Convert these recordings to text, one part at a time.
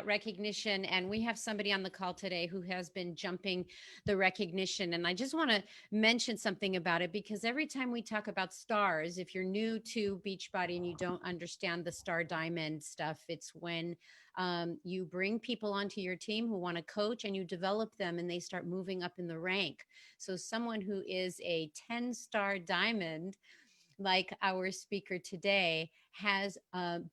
recognition, and we have somebody on the call today who has been jumping the recognition. And I just want to mention something about it, because every time we talk about stars, if you're new to Beachbody and you don't understand the star diamond stuff, it's when you bring people onto your team who want to coach, and you develop them and they start moving up in the rank. So someone who is a 10-star diamond, like our speaker today, has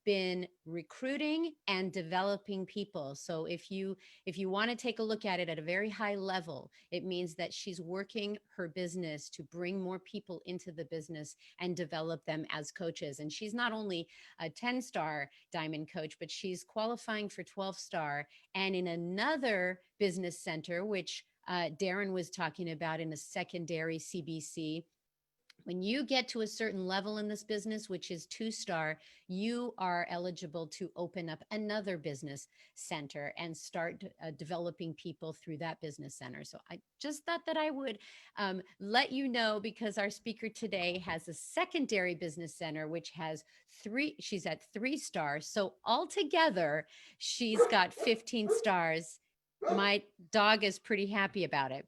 been recruiting and developing people. So if you want to take a look at it at a very high level, it means that she's working her business to bring more people into the business and develop them as coaches. And she's not only a 10-star diamond coach, but she's qualifying for 12-star. And in another business center, which Darren was talking about, in a secondary CBC, when you get to a certain level in this business, which is 2-star, you are eligible to open up another business center and start developing people through that business center. So I just thought that I would let you know, because our speaker today has a secondary business center, which has she's at 3 stars. So altogether, she's got 15 stars. My dog is pretty happy about it.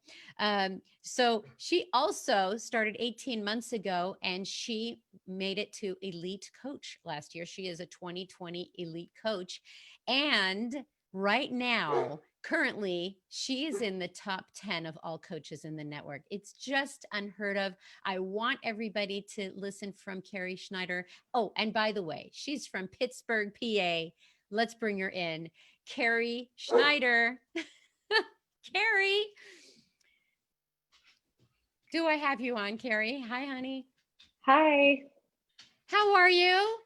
So she also started 18 months ago, and she made it to elite coach last year. She is a 2020 elite coach. And right now, currently, she is in the top 10 of all coaches in the network. It's just unheard of. I want everybody to listen from Carrie Schneider. Oh, and by the way, she's from Pittsburgh, PA. Let's bring her in. Carrie Schneider. Carrie, do I have you on, Carrie? Hi, honey. Hi. How are you?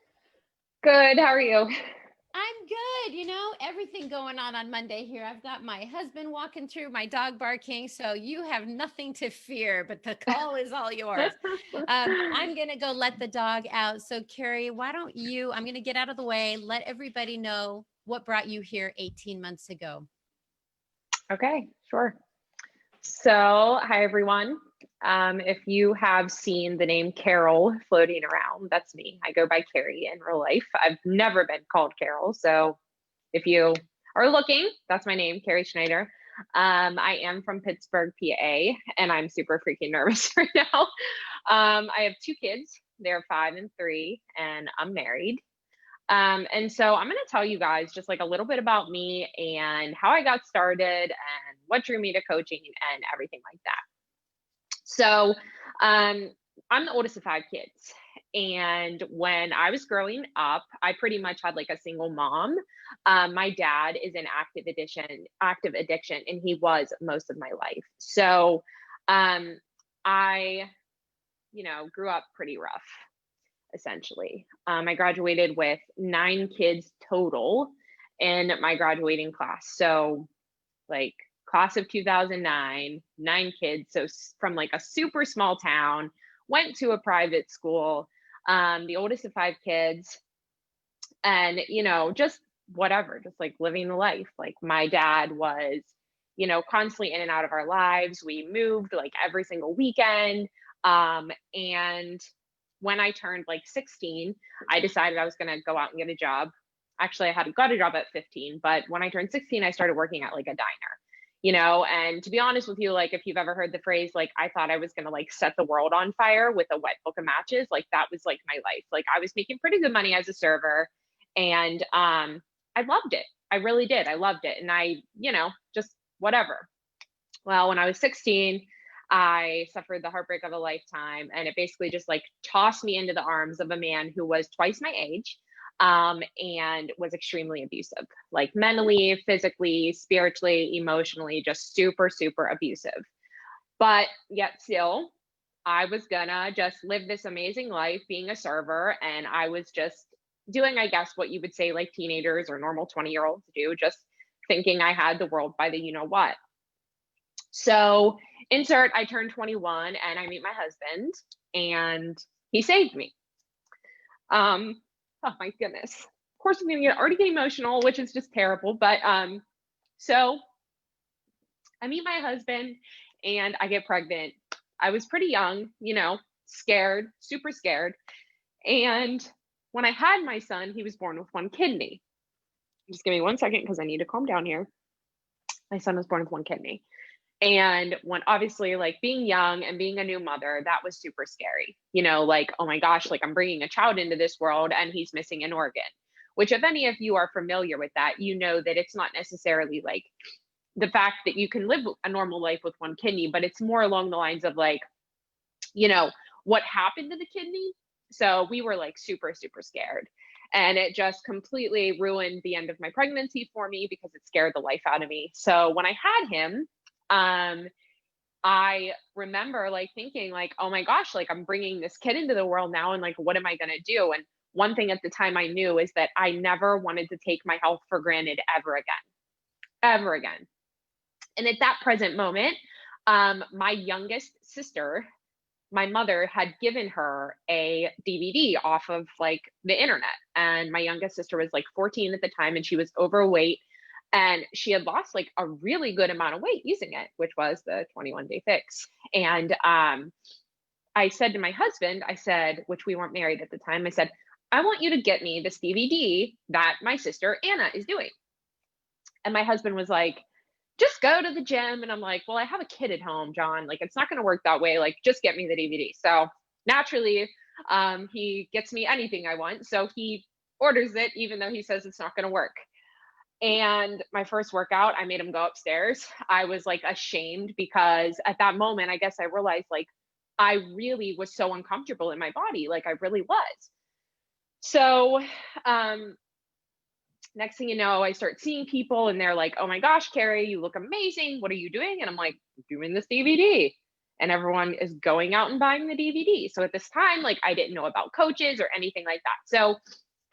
Good. How are you? I'm good. You know, everything going on Monday here. I've got my husband walking through, my dog barking. So you have nothing to fear, but the call is all yours. I'm going to go let the dog out. So Carrie, why don't you, I'm going to get out of the way, let everybody know what brought you here 18 months ago. Okay, sure. So, hi everyone. If you have seen the name Carol floating around, that's me. I go by Carrie in real life. I've never been called Carol. So if you are looking, that's my name, Carrie Schneider. I am from Pittsburgh, PA, and I'm super freaking nervous right now. I have 2 kids. They're 5 and 3, and I'm married. And so I'm going to tell you guys just like a little bit about me and how I got started and what drew me to coaching and everything like that. So I'm the oldest of 5 kids. And when I was growing up, I pretty much had like a single mom. My dad is in active addiction, and he was most of my life. So I, grew up pretty rough. Essentially. I graduated with 9 kids total in my graduating class. So like class of 2009, 9 kids. So from like a super small town, went to a private school, the oldest of 5 kids, and, just whatever, just like living the life. Like my dad was, constantly in and out of our lives. We moved like every single weekend. And when I turned like 16, I decided I was going to go out and get a job. Actually, I hadn't got a job at 15, but when I turned 16, I started working at like a diner, and to be honest with you, like if you've ever heard the phrase, like I thought I was going to like set the world on fire with a wet book of matches, like that was like my life. Like I was making pretty good money as a server, and I loved it. I really did. I loved it. And I, just whatever. Well, when I was 16, I suffered the heartbreak of a lifetime, and it basically just like tossed me into the arms of a man who was twice my age, and was extremely abusive, like mentally, physically, spiritually, emotionally, just super, super abusive. But yet still, I was gonna just live this amazing life being a server, and I was just doing, I guess, what you would say like teenagers or normal 20-year-olds do, just thinking I had the world by the what. So insert, I turned 21 and I meet my husband, and he saved me. Oh my goodness. Of course, I'm already getting emotional, which is just terrible. But so I meet my husband and I get pregnant. I was pretty young, scared, super scared. And when I had my son, he was born with 1 kidney. just give me 1 second because I need to calm down here. My son was born with one kidney. And when obviously like being young and being a new mother, that was super scary. You know, like, oh my gosh, like I'm bringing a child into this world and he's missing an organ, which if any of you are familiar with that, you know that it's not necessarily like the fact that you can live a normal life with one kidney, but it's more along the lines of like, you know, what happened to the kidney. So we were like super, super scared. And it just completely ruined the end of my pregnancy for me because it scared the life out of me. So when I had him, I remember like thinking like, oh my gosh, like I'm bringing this kid into the world now. And like, what am I going to do? And one thing at the time I knew is that I never wanted to take my health for granted ever again, ever again. And at that present moment, my youngest sister, my mother had given her a DVD off of like the internet. And my youngest sister was like 14 at the time and she was overweight. And she had lost like a really good amount of weight using it, which was the 21-day fix. And I said to my husband, I said, which we weren't married at the time, I said, I want you to get me this DVD that my sister Anna is doing. And my husband was like, just go to the gym. And I'm like, well, I have a kid at home, John. Like, it's not going to work that way. Like, just get me the DVD. So naturally, he gets me anything I want. So he orders it, even though he says it's not going to work. And my first workout, I made him go upstairs. I was like ashamed because at that moment, I guess I realized like I really was so uncomfortable in my body. Like I really was. So next thing you know, I start seeing people and they're like, oh my gosh, Carrie, you look amazing. What are you doing? And I'm like, doing this DVD. And everyone is going out and buying the DVD. So at this time, like I didn't know about coaches or anything like that. So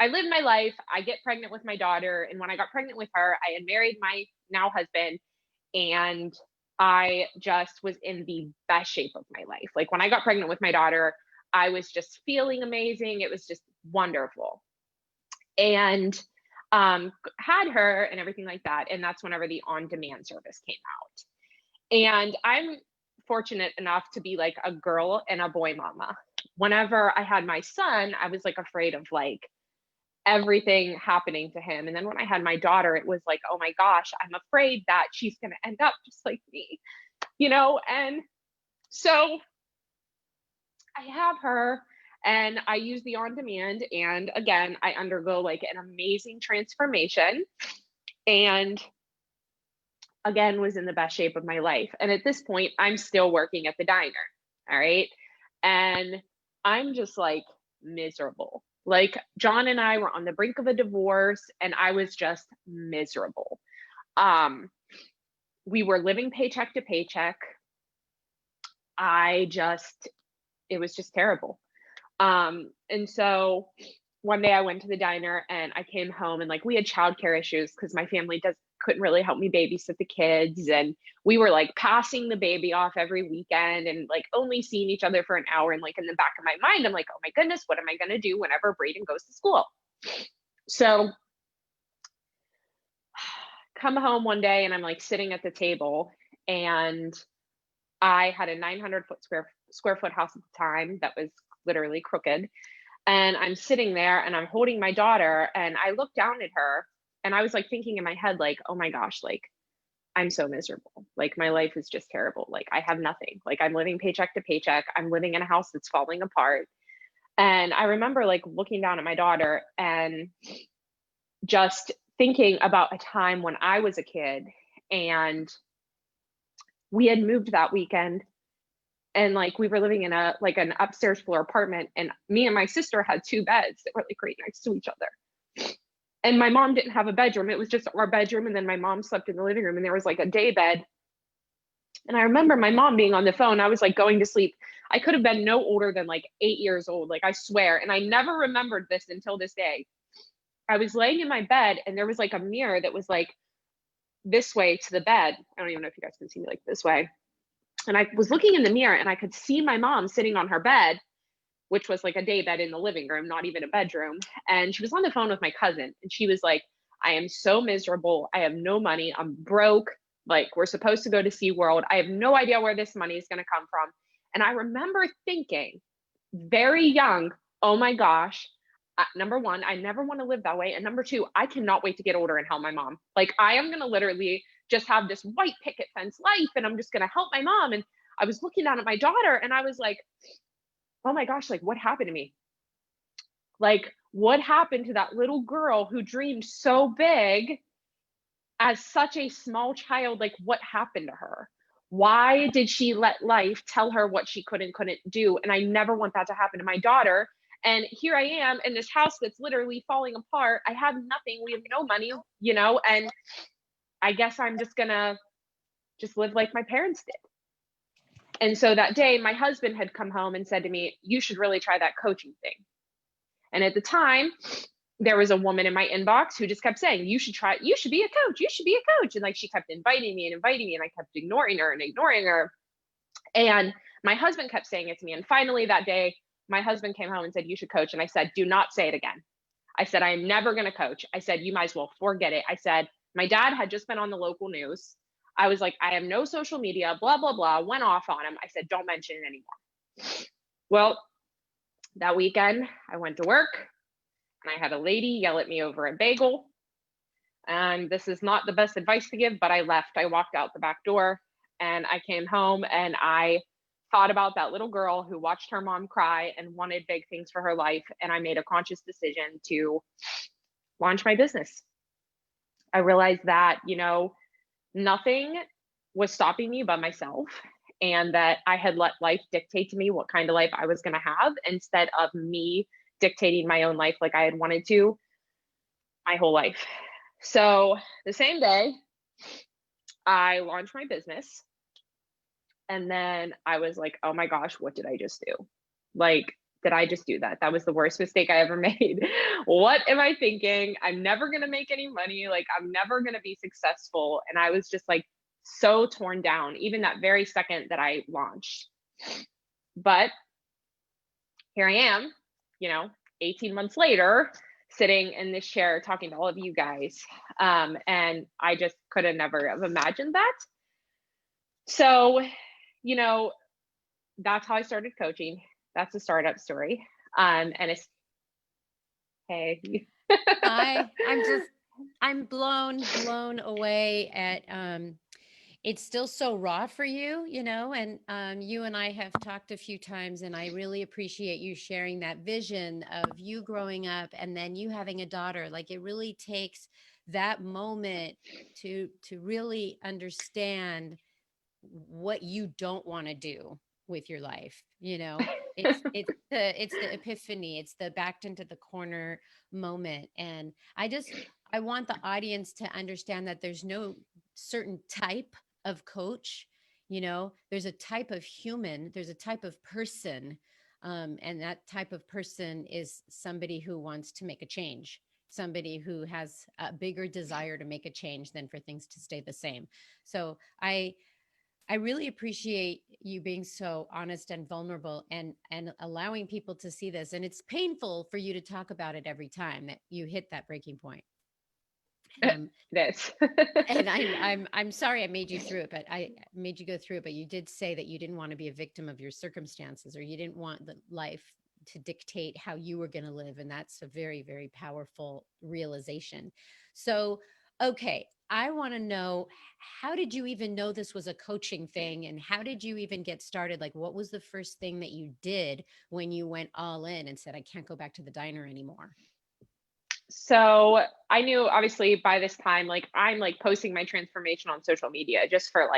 I lived my life. I get pregnant with my daughter. And when I got pregnant with her, I had married my now husband. And I just was in the best shape of my life. Like when I got pregnant with my daughter, I was just feeling amazing. It was just wonderful. And had her and everything like that. And that's whenever the on-demand service came out. And I'm fortunate enough to be like a girl and a boy mama. Whenever I had my son, I was like afraid of like everything happening to him. And then when I had my daughter, it was like, oh my gosh, I'm afraid that she's going to end up just like me, you know? And so I have her and I use the on demand. And again, I undergo like an amazing transformation and again, was in the best shape of my life. And at this point, I'm still working at the diner. All right. And I'm just like miserable. Like John and I were on the brink of a divorce and I was just miserable. We were living paycheck to paycheck. It was just terrible. And so one day I went to the diner and I came home and like we had childcare issues because my family couldn't really help me babysit the kids. And we were like passing the baby off every weekend and like only seeing each other for an hour. And like in the back of my mind, I'm like, oh my goodness, what am I going to do whenever Braden goes to school? So come home one day and I'm like sitting at the table and I had a 900 square foot house at the time that was literally crooked. And I'm sitting there and I'm holding my daughter and I look down at her and I was like thinking in my head, like, oh my gosh, like I'm so miserable. Like my life is just terrible. Like I have nothing. Like I'm living paycheck to paycheck. I'm living in a house that's falling apart. And I remember like looking down at my daughter and just thinking about a time when I was a kid and we had moved that weekend and like we were living in an upstairs floor apartment and me and my sister had two beds that were like right next to each other. And my mom didn't have a bedroom. It was just our bedroom. And then my mom slept in the living room and there was like a day bed. And I remember my mom being on the phone. I was like going to sleep. I could have been no older than like 8 years old. Like I swear. And I never remembered this until this day. I was laying in my bed and there was like a mirror that was like this way to the bed. I don't even know if you guys can see me like this way. And I was looking in the mirror and I could see my mom sitting on her bed, which was like a day bed in the living room, not even a bedroom. And she was on the phone with my cousin and she was like, I am so miserable. I have no money. I'm broke. Like we're supposed to go to SeaWorld. I have no idea where this money is going to come from. And I remember thinking very young, oh my gosh, number one, I never want to live that way. And number two, I cannot wait to get older and help my mom. Like, I am going to literally just have this white picket fence life, and I'm just going to help my mom. And I was looking down at my daughter and I was like, oh my gosh, like, what happened to me? Like, what happened to that little girl who dreamed so big as such a small child? Like, what happened to her? Why did she let life tell her what she could and couldn't do? And I never want that to happen to my daughter. And here I am in this house that's literally falling apart. I have nothing. We have no money, you know, and I guess I'm just gonna just live like my parents did. And so that day, my husband had come home and said to me, you should really try that coaching thing. And at the time, there was a woman in my inbox who just kept saying, you should try, you should be a coach, you should be a coach. And like, she kept inviting me, and I kept ignoring her and ignoring her. And my husband kept saying it to me. And finally that day, my husband came home and said, you should coach. And I said, do not say it again. I said, I am never going to coach. I said, you might as well forget it. I said, my dad had just been on the local news. I was like, I have no social media, blah, blah, blah, went off on him. I said, don't mention it anymore. Well, that weekend I went to work and I had a lady yell at me over a bagel. And this is not the best advice to give, but I left. I walked out the back door and I came home and I thought about that little girl who watched her mom cry and wanted big things for her life. And I made a conscious decision to launch my business. I realized that, you know, nothing was stopping me but myself, and that I had let life dictate to me what kind of life I was going to have instead of me dictating my own life like I had wanted to my whole life. So the same day, I launched my business. And then I was like, oh my gosh, what did I just do? Like, did I just do that? That was the worst mistake I ever made. What am I thinking? I'm never going to make any money. Like, I'm never going to be successful. And I was just like so torn down, even that very second that I launched. But here I am, you know, 18 months later, sitting in this chair talking to all of you guys. And I just could have never have imagined that. So, you know, that's how I started coaching. That's a startup story. And it's, hey. I'm blown away at, it's still so raw for you, you know, and you and I have talked a few times, and I really appreciate you sharing that vision of you growing up and then you having a daughter. Like, it really takes that moment to really understand what you don't want to do with your life. You know, it's the epiphany, it's the backed into the corner moment. And I want the audience to understand that there's no certain type of coach. You know, there's a type of human, there's a type of person, and that type of person is somebody who wants to make a change, somebody who has a bigger desire to make a change than for things to stay the same. So I really appreciate you being so honest and vulnerable, and allowing people to see this. And it's painful for you to talk about it every time that you hit that breaking point. It is. And I'm sorry I made you through it, but I made you go through it. But you did say that you didn't want to be a victim of your circumstances, or you didn't want the life to dictate how you were going to live. And that's a very, very powerful realization. So, okay, I want to know, how did you even know this was a coaching thing? And how did you even get started? Like, what was the first thing that you did when you went all in and said, I can't go back to the diner anymore? So I knew, obviously, by this time, like, I'm like posting my transformation on social media just for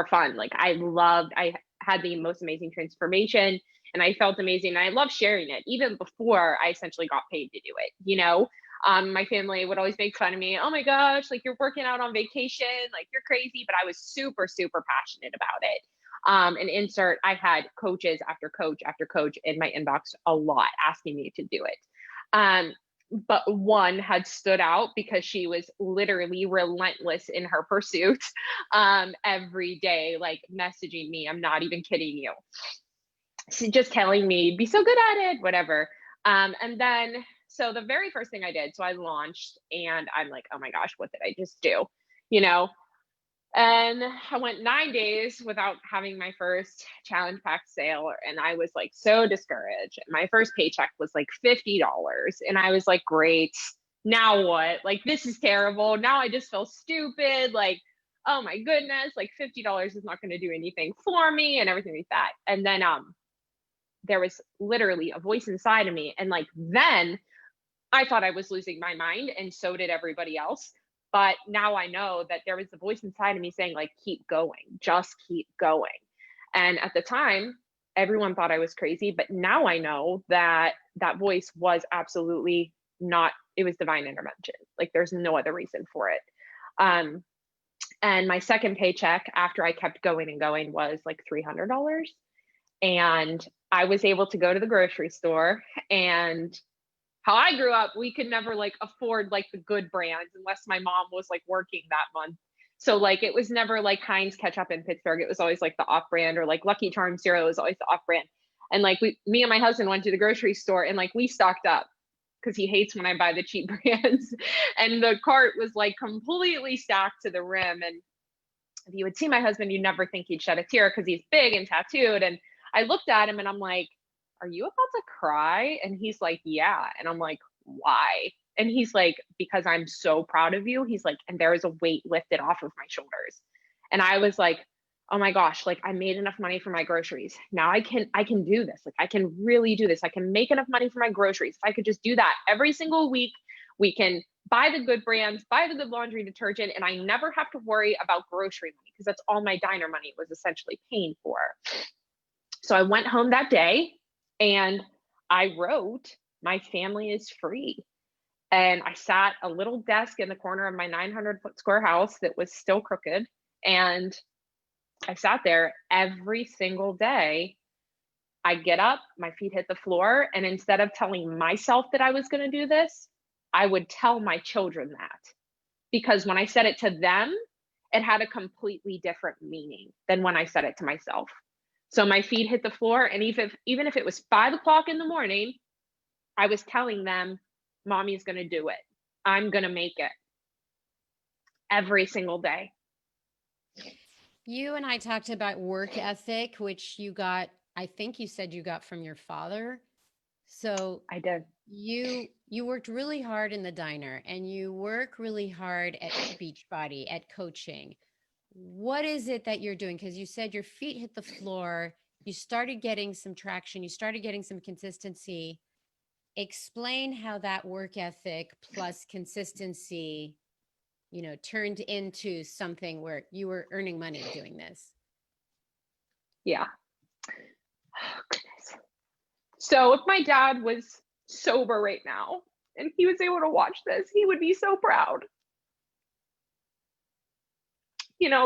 fun. Like, I had the most amazing transformation and I felt amazing. And I love sharing it even before I essentially got paid to do it. You know, my family would always make fun of me. Oh my gosh, like, you're working out on vacation, like, you're crazy. But I was super, super passionate about it. And insert, I had coaches after coach after coach in my inbox a lot asking me to do it. But one had stood out because she was literally relentless in her pursuit, every day, like, messaging me. I'm not even kidding you. She's just telling me, be so good at it, whatever. And then, so the very first thing I did, so I launched and I'm like, oh my gosh, what did I just do? You know, And I went 9 days without having my first challenge pack sale. And I was like so discouraged. My first paycheck was like $50. And I was like, great. Now what? Like, this is terrible. Now I just feel stupid. Like, oh my goodness, like $50 is not going to do anything for me and everything like that. And then there was literally a voice inside of me. And like then I thought I was losing my mind, and so did everybody else. But now I know that there was a voice inside of me saying, like, keep going, just keep going. And at the time, everyone thought I was crazy. But now I know that that voice was absolutely not, it was divine intervention. Like, there's no other reason for it. And my second paycheck after I kept going and going was like $300. And I was able to go to the grocery store, and how I grew up, we could never like afford like the good brands unless my mom was like working that month. So like it was never like Heinz ketchup in Pittsburgh. It was always like the off brand, or like Lucky Charms cereal was always the off brand. And like me and my husband went to the grocery store, and like we stocked up because he hates when I buy the cheap brands. And the cart was like completely stacked to the rim. And if you would see my husband, you'd never think he'd shed a tear because he's big and tattooed. And I looked at him and I'm like, are you about to cry? And he's like, yeah. And I'm like, why? And he's like, because I'm so proud of you. He's like, and there is a weight lifted off of my shoulders. And I was like, oh my gosh, like I made enough money for my groceries. Now I can do this. Like I can really do this. I can make enough money for my groceries. If I could just do that every single week, we can buy the good brands, buy the good laundry detergent, and I never have to worry about grocery money because that's all my diner money was essentially paying for. So I went home that day and I wrote, my family is free. And I sat a little desk in the corner of my 900-foot square house that was still crooked. And I sat there every single day. I get up, my feet hit the floor. And instead of telling myself that I was going to do this, I would tell my children that. Because when I said it to them, it had a completely different meaning than when I said it to myself. So my feet hit the floor. And even if it was 5 o'clock in the morning, I was telling them, mommy's going to do it. I'm going to make it every single day. You and I talked about work ethic, which you got, I think you said you got from your father. So I did. You worked really hard in the diner, and you work really hard at Beachbody, at coaching. What is it that you're doing? Because you said your feet hit the floor. You started getting some traction. You started getting some consistency. Explain how that work ethic plus consistency, turned into something where you were earning money doing this. Yeah. Oh, goodness. So if my dad was sober right now and he was able to watch this, he would be so proud.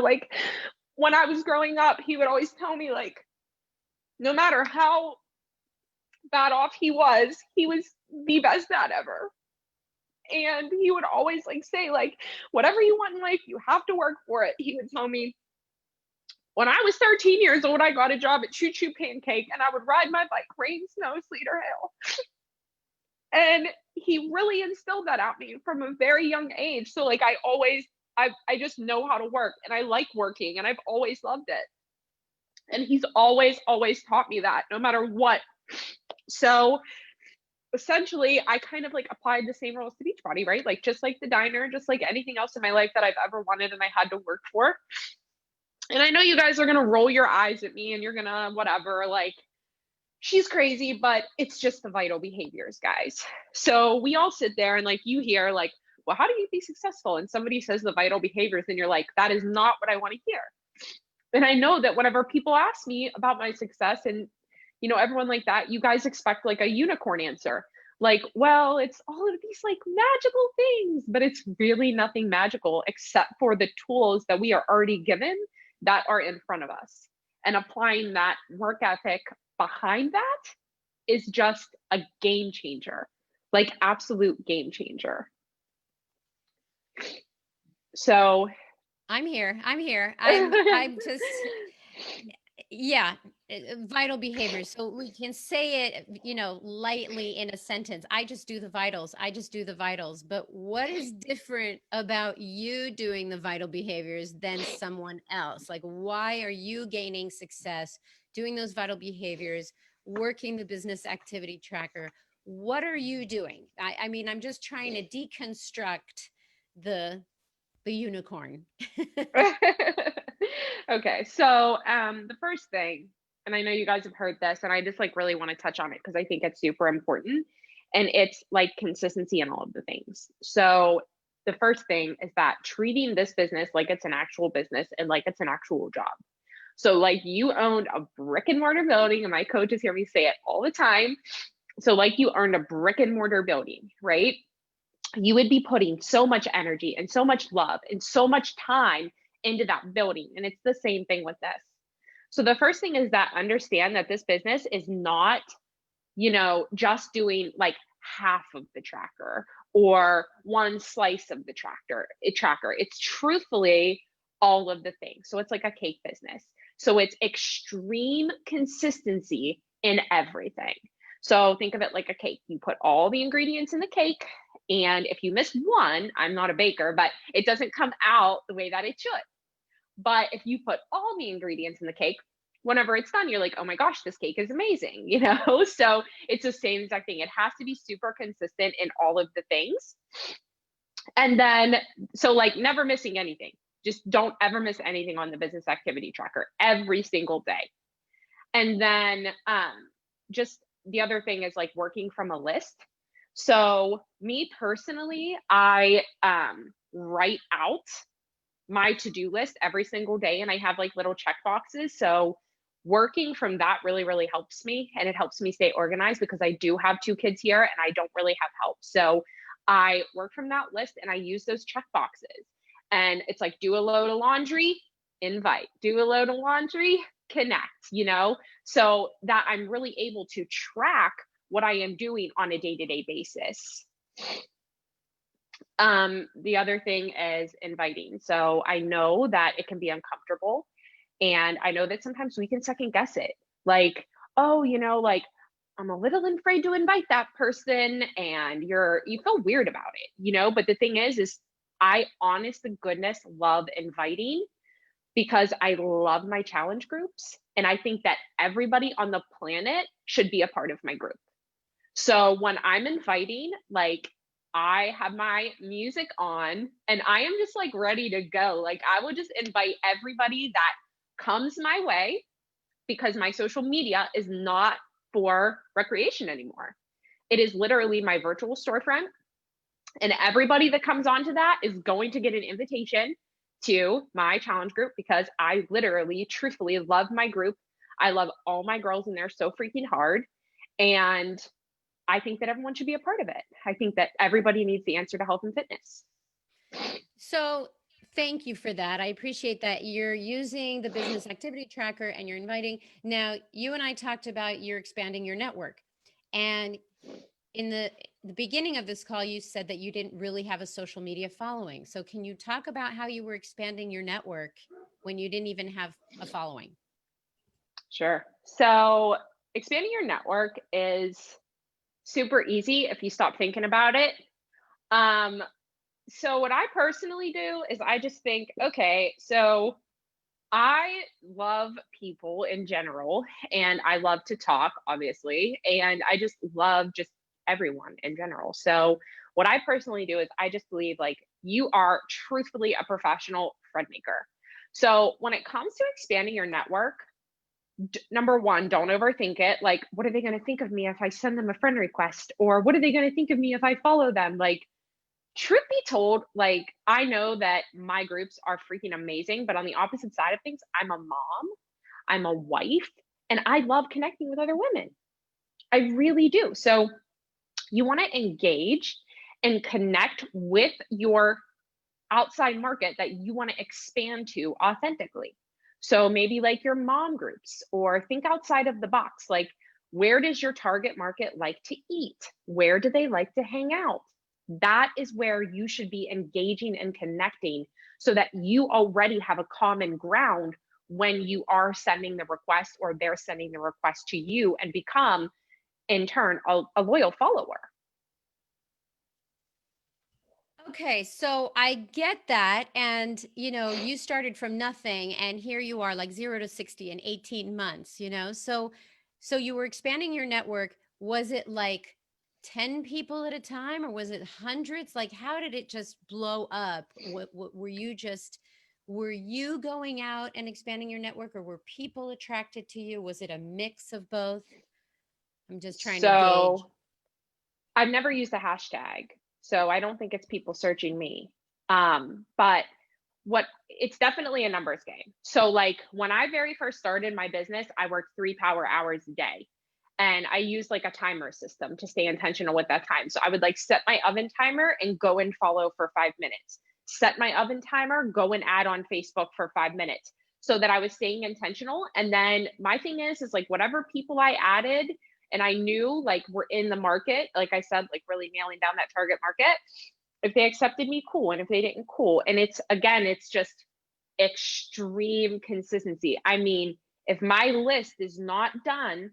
Like when I was growing up, he would always tell me, like, no matter how bad off he was the best dad ever. And he would always like say, like, whatever you want in life, you have to work for it. He would tell me, when I was 13 years old, I got a job at Choo Choo Pancake, and I would ride my bike, rain, snow, sleet, or hail. And he really instilled that at me from a very young age. So like I just know how to work, and I like working, and I've always loved it. And he's always taught me that, no matter what. So essentially, I kind of like applied the same rules to Beachbody, right? Like just like the diner, just like anything else in my life that I've ever wanted and I had to work for. And I know you guys are going to roll your eyes at me and you're going to whatever, like, she's crazy, but it's just the vital behaviors, guys. So we all sit there and like you hear like, well, how do you be successful? And somebody says the vital behaviors and you're like, that is not what I want to hear. And I know that whenever people ask me about my success and, everyone like that, you guys expect like a unicorn answer. Like, well, it's all of these like magical things, but it's really nothing magical except for the tools that we are already given that are in front of us. And applying that work ethic behind that is just a game changer, like absolute game changer. So I'm here. I'm just, yeah, vital behaviors. So we can say it, lightly in a sentence. I just do the vitals. I just do the vitals. But what is different about you doing the vital behaviors than someone else? Like, why are you gaining success doing those vital behaviors, working the business activity tracker? What are you doing? I mean, I'm just trying to deconstruct the unicorn. Okay, so the first thing, and I know you guys have heard this, and I just like really want to touch on it because I think it's super important, and it's like consistency in all of the things. So the first thing is that treating this business like it's an actual business and like it's an actual job. So like you owned a brick and mortar building, and my coaches hear me say it all the time. So like you earned a brick and mortar building, right? You would be putting so much energy and so much love and so much time into that building. And it's the same thing with this. So the first thing is that understand that this business is not, just doing like half of the tracker or one slice of the tracker. It's truthfully all of the things. So it's like a cake business. So it's extreme consistency in everything. So think of it like a cake. You put all the ingredients in the cake, and if you miss one, I'm not a baker, but it doesn't come out the way that it should. But if you put all the ingredients in the cake, whenever it's done, you're like, oh my gosh, this cake is amazing, So it's the same exact thing. It has to be super consistent in all of the things. And then, so like never missing anything. Just don't ever miss anything on the business activity tracker every single day. And then just the other thing is like working from a list. So me personally, I write out my to-do list every single day, and I have like little check boxes. So working from that really, really helps me, and it helps me stay organized because I do have 2 kids here and I don't really have help. So I work from that list and I use those check boxes. And it's like, do a load of laundry, invite, do a load of laundry, connect, so that I'm really able to track what I am doing on a day-to-day basis. The other thing is inviting. So I know that it can be uncomfortable, and I know that sometimes we can second guess it. Like, oh, like I'm a little afraid to invite that person, and you feel weird about it, but the thing is I honest to goodness love inviting because I love my challenge groups. And I think that everybody on the planet should be a part of my group. So when I'm inviting, like I have my music on and I am just like ready to go. Like I will just invite everybody that comes my way because my social media is not for recreation anymore. It is literally my virtual storefront. And everybody that comes onto that is going to get an invitation to my challenge group because I literally, truthfully love my group. I love all my girls and they're so freaking hard. And I think that everyone should be a part of it. I think that everybody needs the answer to health and fitness. So thank you for that. I appreciate that you're using the business activity tracker and you're inviting. Now, you and I talked about you're expanding your network. And in the beginning of this call, you said that you didn't really have a social media following. So can you talk about how you were expanding your network when you didn't even have a following? Sure. So expanding your network is super easy if you stop thinking about it. So what I personally do is I just think, okay, so I love people in general, and I love to talk, obviously, and I just love just everyone in general. So what I personally do is I just believe like you are truthfully a professional friend maker. So when it comes to expanding your network, number one, don't overthink it. Like, what are they going to think of me if I send them a friend request? Or what are they going to think of me if I follow them? Like, truth be told, like, I know that my groups are freaking amazing, but on the opposite side of things, I'm a mom, I'm a wife, and I love connecting with other women. I really do. So you want to engage and connect with your outside market that you want to expand to authentically. So maybe like your mom groups, or think outside of the box. Like, where does your target market like to eat? Where do they like to hang out? That is where you should be engaging and connecting so that you already have a common ground when you are sending the request or they're sending the request to you, and become in turn a loyal follower. Okay, so I get that. And, you started from nothing and here you are like 0 to 60 in 18 months, So you were expanding your network. Was it like 10 people at a time or was it hundreds? Like, how did it just blow up? What were you going out and expanding your network, or were people attracted to you? Was it a mix of both? I'm just trying to gauge. So I've never used a hashtag, so I don't think it's people searching me. But what it's definitely a numbers game. So like when I very first started my business, I worked 3 power hours a day. And I used like a timer system to stay intentional with that time. So I would like set my oven timer and go and follow for 5 minutes. Set my oven timer, go and add on Facebook for 5 minutes, so that I was staying intentional. And then my thing is like whatever people I added and I knew like were in the market, like I said, like really nailing down that target market. If they accepted me, cool. And if they didn't, cool. And it's just extreme consistency. I mean, if my list is not done,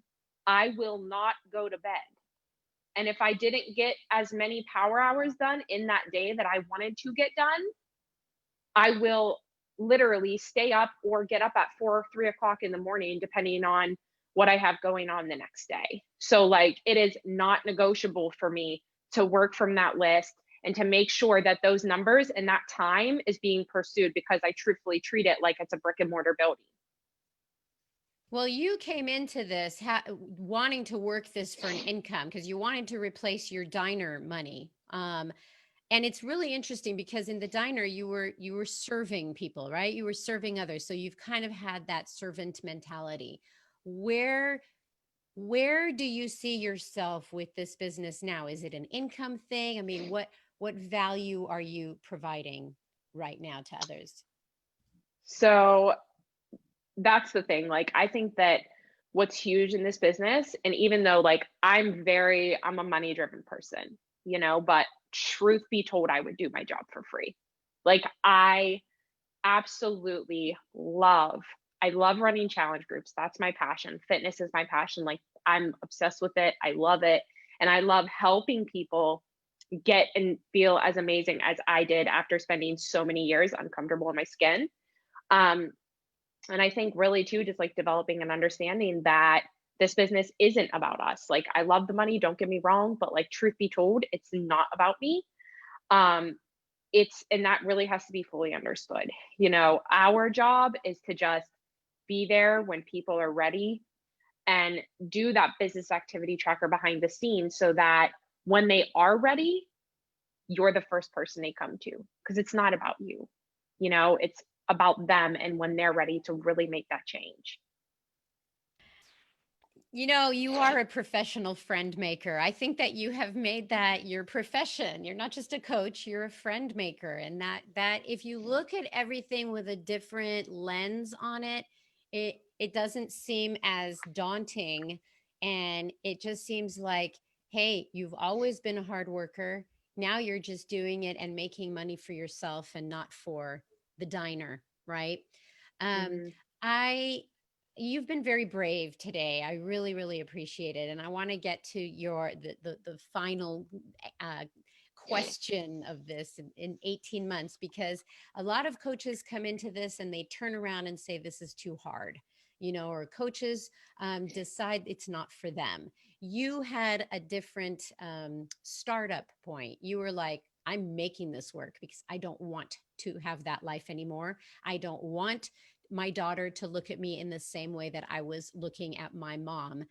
I will not go to bed. And if I didn't get as many power hours done in that day that I wanted to get done, I will literally stay up or get up at 4 or 3 o'clock in the morning, depending on what I have going on the next day. So like it is not negotiable for me to work from that list and to make sure that those numbers and that time is being pursued, because I truthfully treat it like it's a brick and mortar building. Well, you came into this wanting to work this for an income because you wanted to replace your diner money. And it's really interesting because in the diner you were serving people, right? You were serving others. So you've kind of had that servant mentality. Where do you see yourself with this business now? Is it an income thing? I mean, what value are you providing right now to others? So that's the thing. Like, I think that what's huge in this business, and even though like I'm a money driven person, but truth be told, I would do my job for free. Like, absolutely I love running challenge groups. That's my passion. Fitness is my passion. Like, I'm obsessed with it. I love it. And I love helping people get and feel as amazing as I did after spending so many years uncomfortable in my skin. Um, and I think really too, just like developing an understanding that this business isn't about us. Like, I love the money, don't get me wrong, but like truth be told, it's not about me. Um, and that really has to be fully understood. Our job is to just be there when people are ready and do that business activity tracker behind the scenes, so that when they are ready, you're the first person they come to, because it's not about you. It's about them and when they're ready to really make that change. You are a professional friend maker. I think that you have made that your profession. You're not just a coach, you're a friend maker. And that if you look at everything with a different lens on it, it doesn't seem as daunting. And it just seems like, hey, you've always been a hard worker. Now you're just doing it and making money for yourself and not for the diner, right? Um, Mm-hmm. I You've been very brave today. I really, really appreciate it. And I want to get to the final uh, question of this in 18 months, because a lot of coaches come into this and they turn around and say, this is too hard, or coaches decide it's not for them. You had a different startup point. You were like, I'm making this work because I don't want to have that life anymore. I don't want my daughter to look at me in the same way that I was looking at my mom,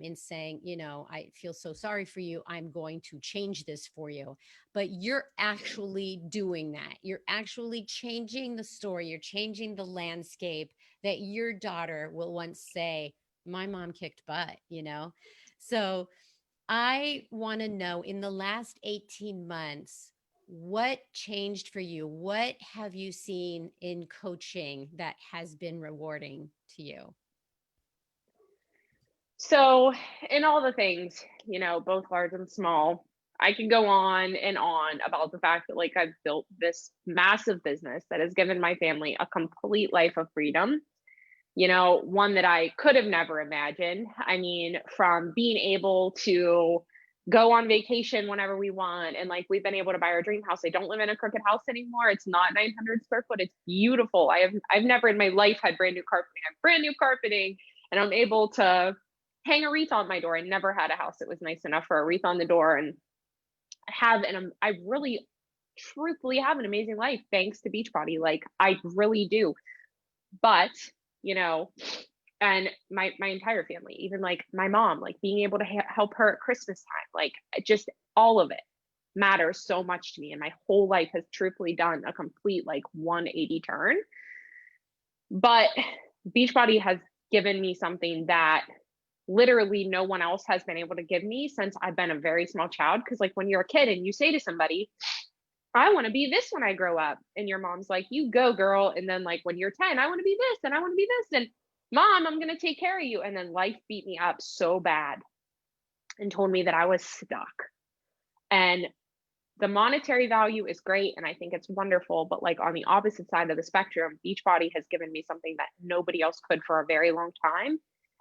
in saying, I feel so sorry for you. I'm going to change this for you. But you're actually doing that. You're actually changing the story. You're changing the landscape that your daughter will once say, my mom kicked butt. So I want to know, in the last 18 months, what changed for you? What have you seen in coaching that has been rewarding to you? So, in all the things, both large and small, I can go on and on about the fact that like I've built this massive business that has given my family a complete life of freedom. you know, one that I could have never imagined. I mean, from being able to go on vacation whenever we want, and like we've been able to buy our dream house. I don't live in a crooked house anymore. It's not 900 square foot. It's beautiful. I've never in my life had brand new carpeting. I have brand new carpeting, and I'm able to hang a wreath on my door. I never had a house that was nice enough for a wreath on the door, and I really truthfully have an amazing life thanks to Beachbody. Like I really do. But, you know, and my entire family, even like my mom, like being able to help her at Christmas time, like just all of it matters so much to me. And my whole life has truthfully done a complete like 180 turn. But Beachbody has given me something that literally no one else has been able to give me since I've been a very small child. Because like when you're a kid and you say to somebody, I want to be this when I grow up, and your mom's like, you go girl. And then like when you're 10, I want to be this and I want to be this, and mom, I'm going to take care of you. And then life beat me up so bad and told me that I was stuck. And the monetary value is great, and I think it's wonderful, but like on the opposite side of the spectrum, Beachbody has given me something that nobody else could for a very long time,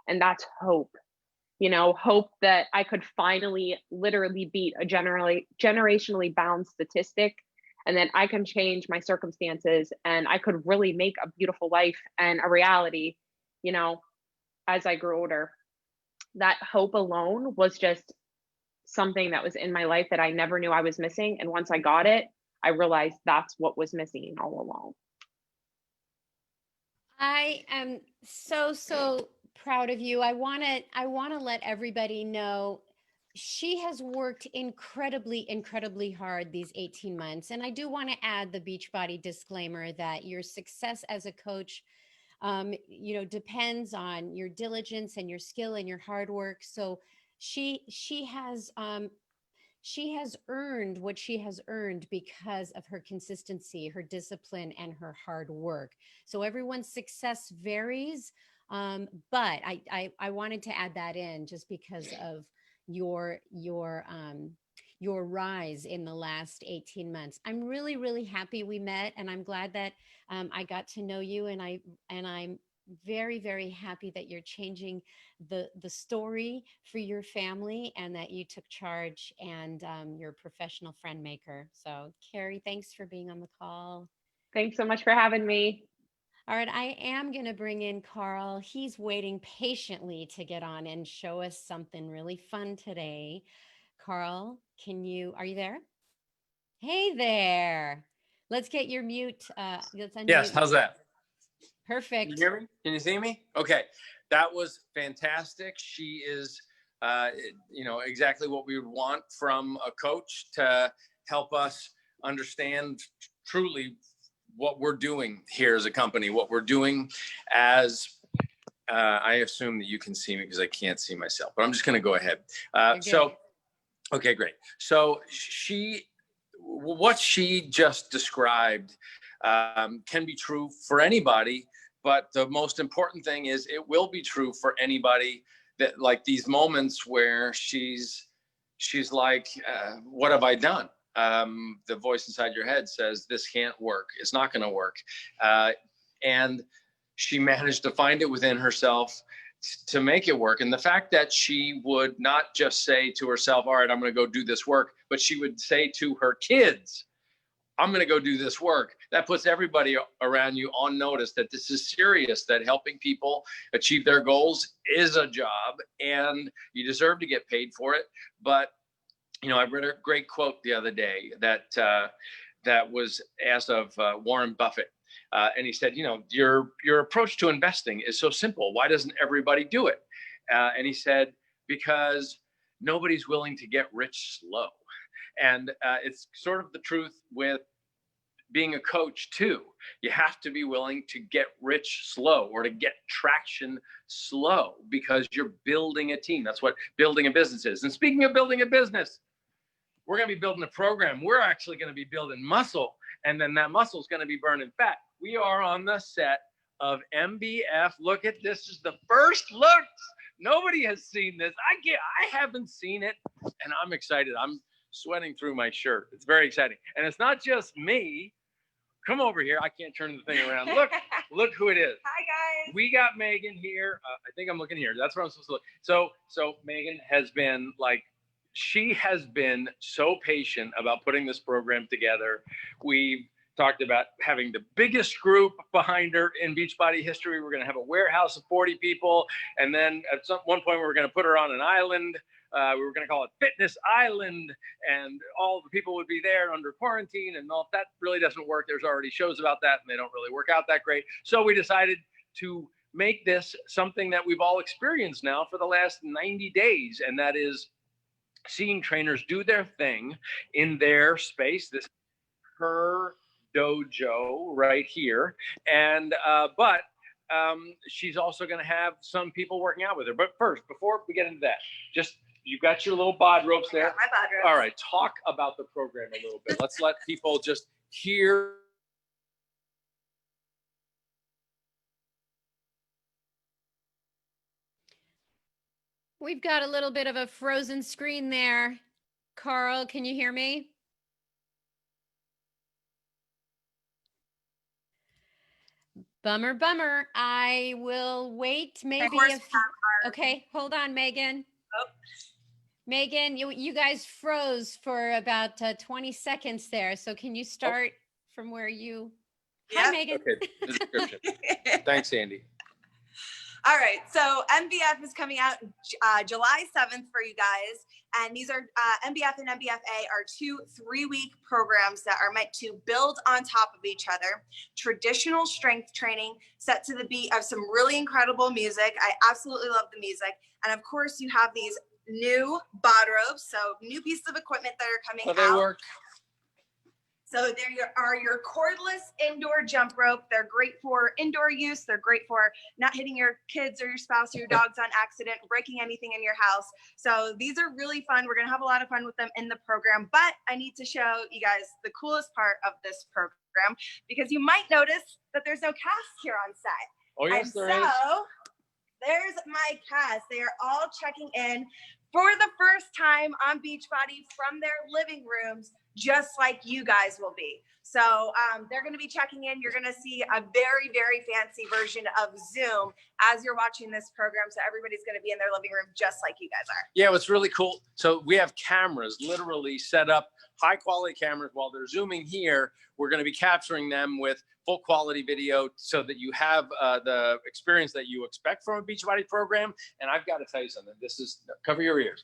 and that's hope. You know, hope that I could finally literally beat a generationally bound statistic, and then I can change my circumstances, and I could really make a beautiful life and a reality, you know, as I grew older. That hope alone was just something that was in my life that I never knew I was missing. And once I got it, I realized that's what was missing all along. I am so proud of you. I want to let everybody know she has worked incredibly hard these 18 months. And I do want to add the Beachbody disclaimer that your success as a coach depends on your diligence and your skill and your hard work. So she has earned what she has earned because of her consistency, her discipline, and her hard work. So everyone's success varies, but I wanted to add that in just because of your rise in the last 18 months. I'm really happy we met, and I'm glad that I got to know you, and I'm very happy that you're changing the story for your family, and that you took charge, and you're a professional friend maker. So Carrie, thanks for being on the call. Thanks so much for having me. All right, I am going to bring in Carl. He's waiting patiently to get on and show us something really fun today. Carl, are you there? Hey there. Let's get your mute. Let's unmute. Yes, how's that? Perfect. Can you hear me? Can you see me? Okay, that was fantastic. She is, exactly what we would want from a coach to help us understand truly what we're doing here as a company, what we're doing as, I assume that you can see me because I can't see myself, but I'm just going to go ahead. Okay, great. So what she just described can be true for anybody, but the most important thing is it will be true for anybody that like these moments where she's like, what have I done? The voice inside your head says, this can't work. It's not going to work. And she managed to find it within herself to make it work. And the fact that she would not just say to herself, all right, I'm going to go do this work, but she would say to her kids, I'm going to go do this work. That puts everybody around you on notice that this is serious, that helping people achieve their goals is a job and you deserve to get paid for it. But, I read a great quote the other day that was asked of Warren Buffett. And he said, your approach to investing is so simple. Why doesn't everybody do it? And he said, because nobody's willing to get rich slow. And it's sort of the truth with being a coach too. You have to be willing to get rich slow or to get traction slow because you're building a team. That's what building a business is. And speaking of building a business, we're going to be building a program. We're actually going to be building muscle, and then that muscle is going to be burning fat. We are on the set of MBF. Look at this. Is the first looks. Nobody has seen this. I haven't seen it, and I'm excited. I'm sweating through my shirt. It's very exciting. And it's not just me. Come over here. I can't turn the thing around. Look who it is. Hi, Hi. We got Megan here. I think I'm looking here. That's where I'm supposed to look. So Megan has been like, she has been so patient about putting this program together. We've talked about having the biggest group behind her in Beachbody history. We're going to have a warehouse of 40 people. And then at one point, we were going to put her on an island. We were going to call it Fitness Island, and all the people would be there under quarantine. And all that really doesn't work. There's already shows about that, and they don't really work out that great. So we decided to make this something that we've all experienced now for the last 90 days, and that is seeing trainers do their thing in their space. This is her dojo right here, and but she's also going to have some people working out with her. But first, before we get into that, just you've got your little bod ropes there. My bod ropes. All right, talk about the program a little bit. Let's let people just hear. We've got a little bit of a frozen screen there. Carl, can you hear me? Bummer, bummer. I will wait maybe. Okay, hold on, Megan. Oh. Megan, you guys froze for about 20 seconds there. So can you start from where you... Yeah. Hi, Megan. Okay, the description. Thanks, Andy. All right, so MBF is coming out July 7th for you guys. And these are MBF and MBFA are 2 3-week programs that are meant to build on top of each other. Traditional strength training set to the beat of some really incredible music. I absolutely love the music. And of course, you have these new bod ropes, so new pieces of equipment that are coming Well, out. they work. So there are your cordless indoor jump rope. They're great for indoor use. They're great for not hitting your kids or your spouse or your dogs on accident, breaking anything in your house. So these are really fun. We're going to have a lot of fun with them in the program. But I need to show you guys the coolest part of this program, because you might notice that there's no cast here on set. Oh, yes, and there is. so there's my cast. They are all checking in for the first time on Beachbody from their living rooms, just like you guys will be. So they're going to be checking in. You're going to see a very, very fancy version of Zoom as you're watching this program. So everybody's going to be in their living room just like you guys are. Yeah, what's really cool. So we have cameras literally set up, high quality cameras while they're zooming here. We're going to be capturing them with full quality video so that you have the experience that you expect from a Beachbody program. And I've got to tell you something. This is, cover your ears.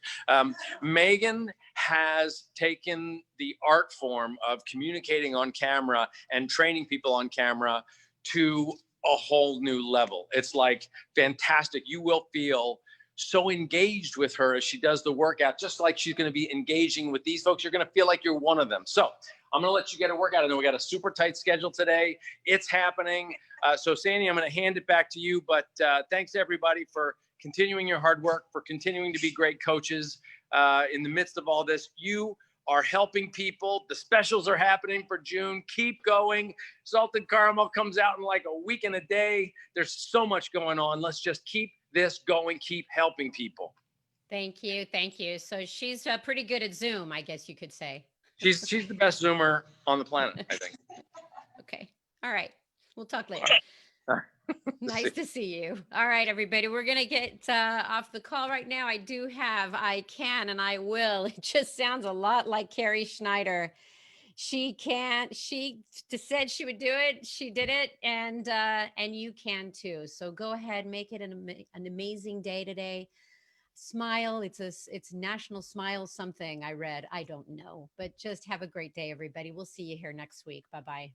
Megan has taken the art form of communicating on camera and training people on camera to a whole new level. It's like fantastic. You will feel so engaged with her as she does the workout, just like she's going to be engaging with these folks. You're going to feel like you're one of them. So I'm going to let you get a workout. I know we got a super tight schedule today. It's happening. So Sandy, I'm going to hand it back to you, but thanks everybody for continuing your hard work, for continuing to be great coaches in the midst of all this. You are helping people. The specials are happening for June. Keep going. Salted caramel comes out in like a week and a day. There's so much going on. Let's just keep this going. Keep helping people. Thank you. Thank you. So she's pretty good at Zoom, I guess you could say. She's the best Zoomer on the planet, I think. Okay. All right. We'll talk later. Nice to see you. All right, everybody. We're going to get off the call right now. I can and I will. It just sounds a lot like Carrie Schneider. She said she would do it. She did it. And you can too. So go ahead, make it an amazing day today. Smile. It's National Smile something I read. I don't know, but just have a great day, everybody. We'll see you here next week. Bye-bye.